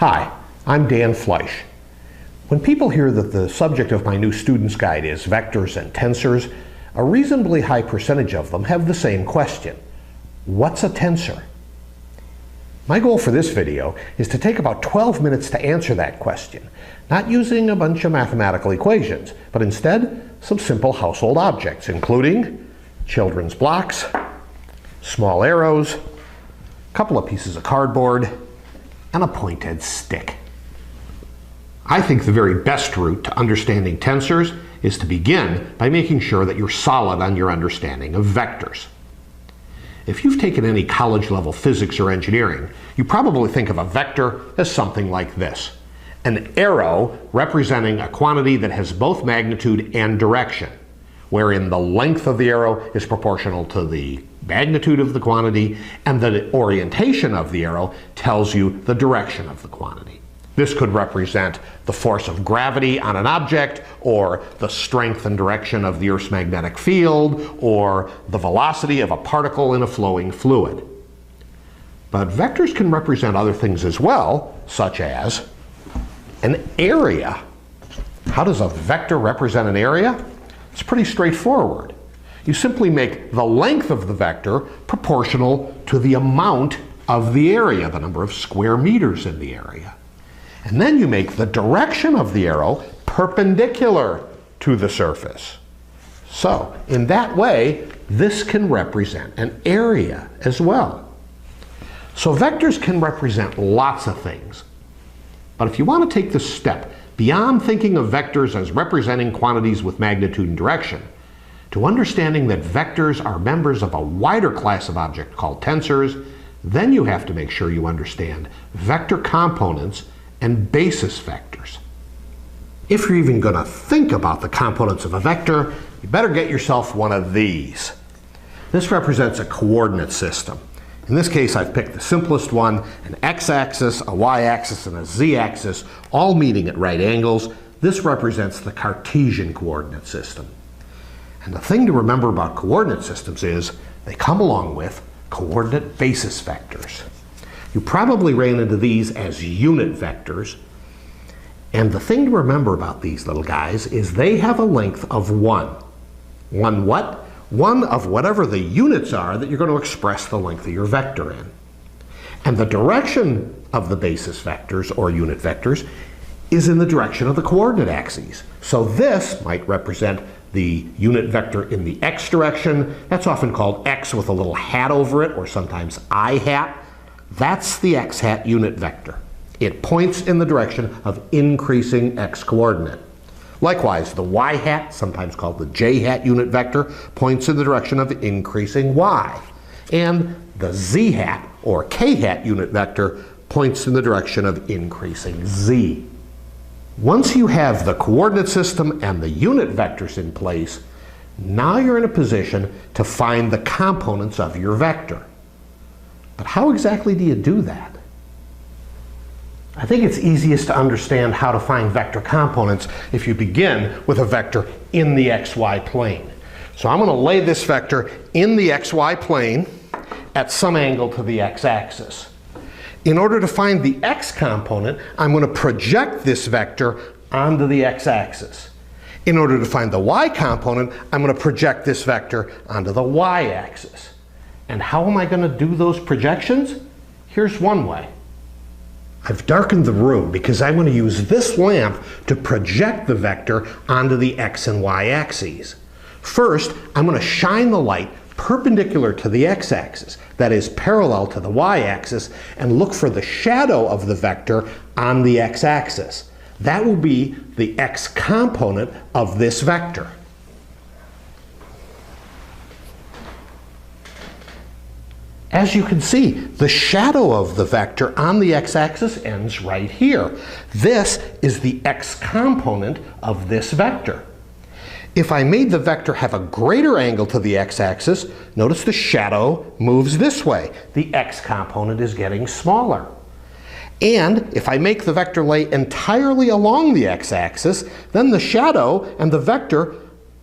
Hi, I'm Dan Fleisch. When people hear that the subject of my new student's guide is vectors and tensors, a reasonably high percentage of them have the same question. What's a tensor? My goal for this video is to take about 12 minutes to answer that question, not using a bunch of mathematical equations, but instead some simple household objects, including children's blocks, small arrows, a couple of pieces of cardboard, and a pointed stick. I think the very best route to understanding tensors is to begin by making sure that you're solid on your understanding of vectors. If you've taken any college-level physics or engineering, you probably think of a vector as something like this: an arrow representing a quantity that has both magnitude and direction, wherein the length of the arrow is proportional to the magnitude of the quantity, and the orientation of the arrow tells you the direction of the quantity. This could represent the force of gravity on an object, or the strength and direction of the Earth's magnetic field, or the velocity of a particle in a flowing fluid. But vectors can represent other things as well, such as an area. How does a vector represent an area? It's pretty straightforward. You simply make the length of the vector proportional to the amount of the area, the number of square meters in the area. And then you make the direction of the arrow perpendicular to the surface. So, in that way, this can represent an area as well. So vectors can represent lots of things. But if you want to take this step beyond thinking of vectors as representing quantities with magnitude and direction, to understanding that vectors are members of a wider class of object called tensors, then you have to make sure you understand vector components and basis vectors. If you're even going to think about the components of a vector, you better get yourself one of these. This represents a coordinate system. In this case, I've picked the simplest one: an x-axis, a y-axis, and a z-axis, all meeting at right angles. This represents the Cartesian coordinate system. And the thing to remember about coordinate systems is they come along with coordinate basis vectors. You probably ran into these as unit vectors. And the thing to remember about these little guys is they have a length of 1. One what? One of whatever the units are that you're going to express the length of your vector in. And the direction of the basis vectors, or unit vectors, is in the direction of the coordinate axes. So this might represent the unit vector in the x direction. That's often called x with a little hat over it, or sometimes I hat. That's the x hat unit vector. It points in the direction of increasing x coordinate. Likewise, the y hat, sometimes called the j hat unit vector, points in the direction of increasing y. And the z hat, or k hat unit vector, points in the direction of increasing z. Once you have the coordinate system and the unit vectors in place, now you're in a position to find the components of your vector. But how exactly do you do that? I think it's easiest to understand how to find vector components if you begin with a vector in the xy plane. So I'm going to lay this vector in the xy plane at some angle to the x-axis. In order to find the x component, I'm going to project this vector onto the x-axis. In order to find the y component, I'm going to project this vector onto the y-axis. And how am I going to do those projections? Here's one way. I've darkened the room because I'm going to use this lamp to project the vector onto the x and y axes. First, I'm going to shine the light perpendicular to the x-axis, that is parallel to the y-axis, and look for the shadow of the vector on the x-axis. That will be the x component of this vector. As you can see, the shadow of the vector on the x-axis ends right here. This is the x component of this vector. If I made the vector have a greater angle to the x-axis, notice the shadow moves this way. The x component is getting smaller. And if I make the vector lay entirely along the x-axis, then the shadow and the vector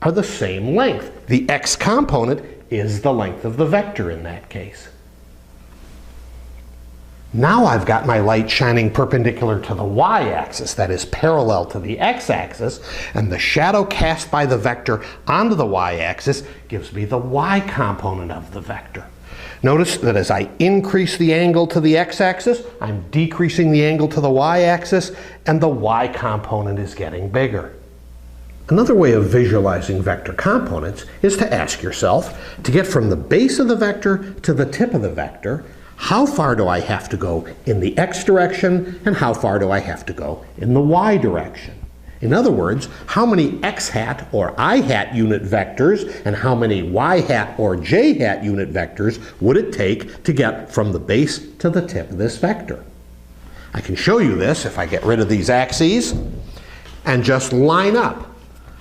are the same length. The x component is the length of the vector in that case. Now I've got my light shining perpendicular to the y-axis, that is parallel to the x-axis, and the shadow cast by the vector onto the y-axis gives me the y component of the vector. Notice that as I increase the angle to the x-axis, I'm decreasing the angle to the y-axis, and the y component is getting bigger. Another way of visualizing vector components is to ask yourself, to get from the base of the vector to the tip of the vector, how far do I have to go in the x direction, and how far do I have to go in the y direction? In other words, how many x hat or I hat unit vectors and how many y hat or j hat unit vectors would it take to get from the base to the tip of this vector? I can show you this if I get rid of these axes and just line up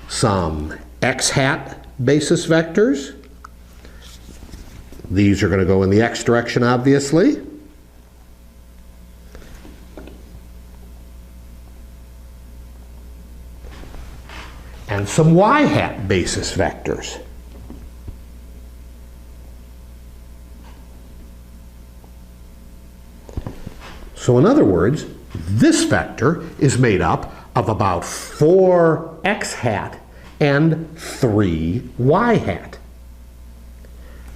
some x hat basis vectors. These are going to go in the x direction, obviously. And some y hat basis vectors. So in other words, this vector is made up of about 4 x hat and 3 y hat.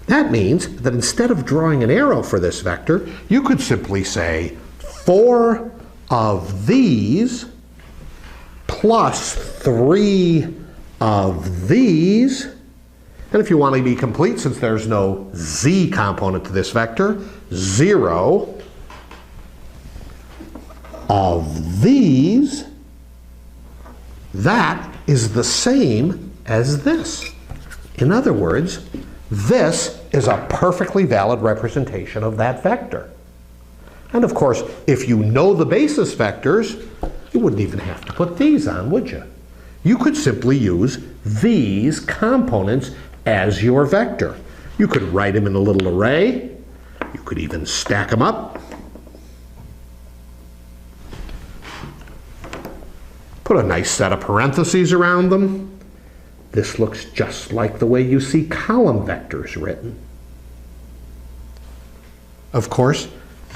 That means that instead of drawing an arrow for this vector, you could simply say 4 of these plus 3 of these. And if you want to be complete, since there's no z component to this vector, 0 of these. That is the same as this. In other words, this is a perfectly valid representation of that vector. And of course, if you know the basis vectors, you wouldn't even have to put these on, would you? You could simply use these components as your vector. You could write them in a little array. You could even stack them up. Put a nice set of parentheses around them. This looks just like the way you see column vectors written. Of course,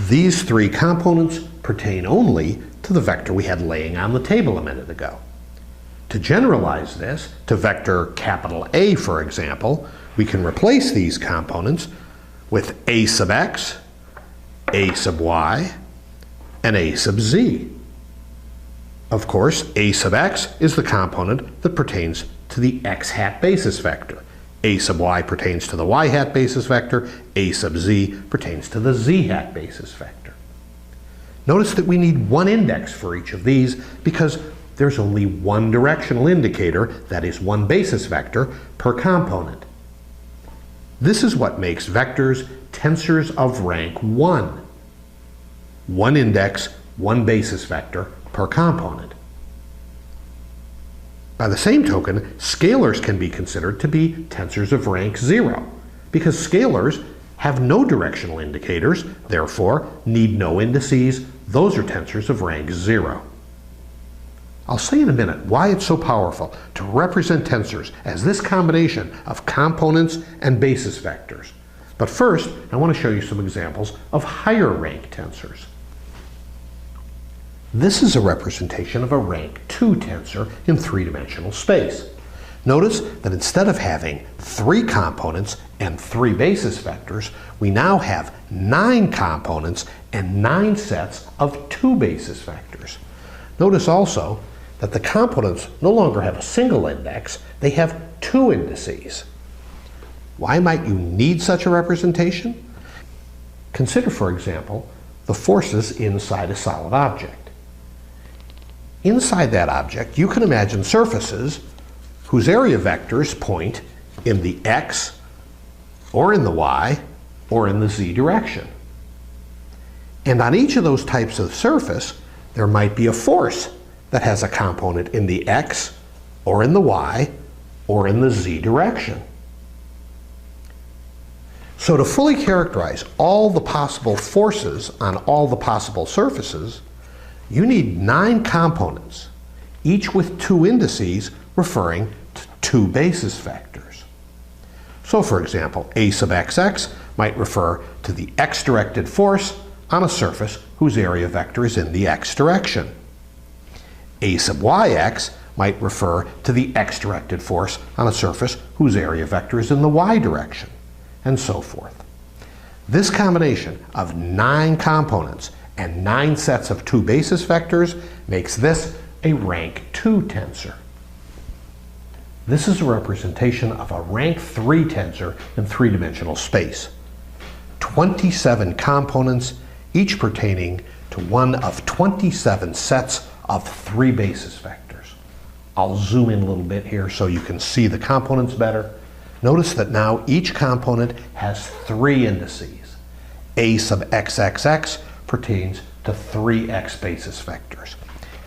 these 3 components pertain only to the vector we had laying on the table a minute ago. To generalize this to vector capital A, for example, we can replace these components with a sub x, a sub y, and a sub z. Of course, a sub x is the component that pertains to the x hat basis vector. A sub y pertains to the y hat basis vector. A sub z pertains to the z hat basis vector. Notice that we need one index for each of these because there's only one directional indicator, that is one basis vector, per component. This is what makes vectors tensors of rank 1. One index, one basis vector per component. By the same token, scalars can be considered to be tensors of rank 0, because scalars have no directional indicators, therefore need no indices. Those are tensors of rank 0. I'll say in a minute why it's so powerful to represent tensors as this combination of components and basis vectors. But first, I want to show you some examples of higher rank tensors. This is a representation of a rank 2 tensor in 3-dimensional space. Notice that instead of having 3 components and 3 basis vectors, we now have 9 components and 9 sets of 2 basis vectors. Notice also that the components no longer have a single index, they have 2 indices. Why might you need such a representation? Consider, for example, the forces inside a solid object. Inside that object, you can imagine surfaces whose area vectors point in the x, or in the y, or in the z direction. And on each of those types of surface, there might be a force that has a component in the x, or in the y, or in the z direction. So to fully characterize all the possible forces on all the possible surfaces, you need 9 components, each with 2 indices referring to 2 basis vectors. So for example, a sub xx might refer to the x-directed force on a surface whose area vector is in the x direction. A sub yx might refer to the x-directed force on a surface whose area vector is in the y direction, and so forth. This combination of 9 components and 9 sets of 2 basis vectors makes this a rank 2 tensor. This is a representation of a rank 3 tensor in 3-dimensional space. 27 components, each pertaining to one of 27 sets of 3 basis vectors. I'll zoom in a little bit here so you can see the components better. Notice that now each component has 3 indices. A sub xxx pertains to 3 x basis vectors.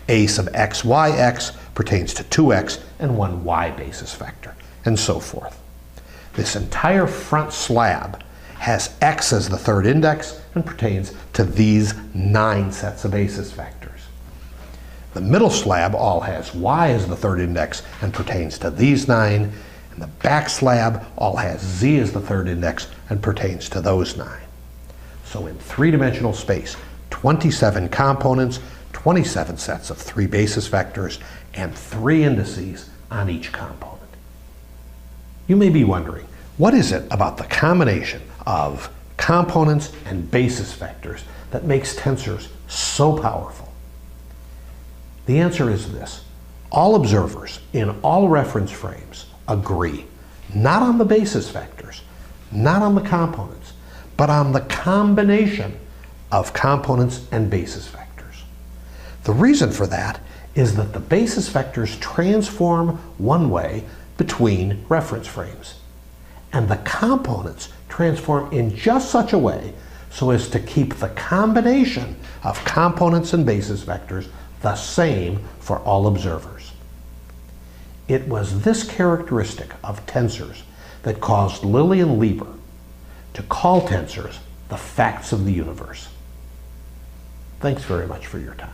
A sub xyx pertains to 2x and 1 y basis vector, and so forth. This entire front slab has x as the 3rd index and pertains to these 9 sets of basis vectors. The middle slab all has y as the 3rd index and pertains to these 9, and the back slab all has z as the 3rd index and pertains to those 9. So in 3-dimensional space, 27 components, 27 sets of 3 basis vectors, and 3 indices on each component. You may be wondering, what is it about the combination of components and basis vectors that makes tensors so powerful? The answer is this: all observers in all reference frames agree, not on the basis vectors, not on the components, but on the combination of components and basis vectors. The reason for that is that the basis vectors transform one way between reference frames, and the components transform in just such a way so as to keep the combination of components and basis vectors the same for all observers. It was this characteristic of tensors that caused Lillian Lieber to call tensors the facts of the universe. Thanks very much for your time.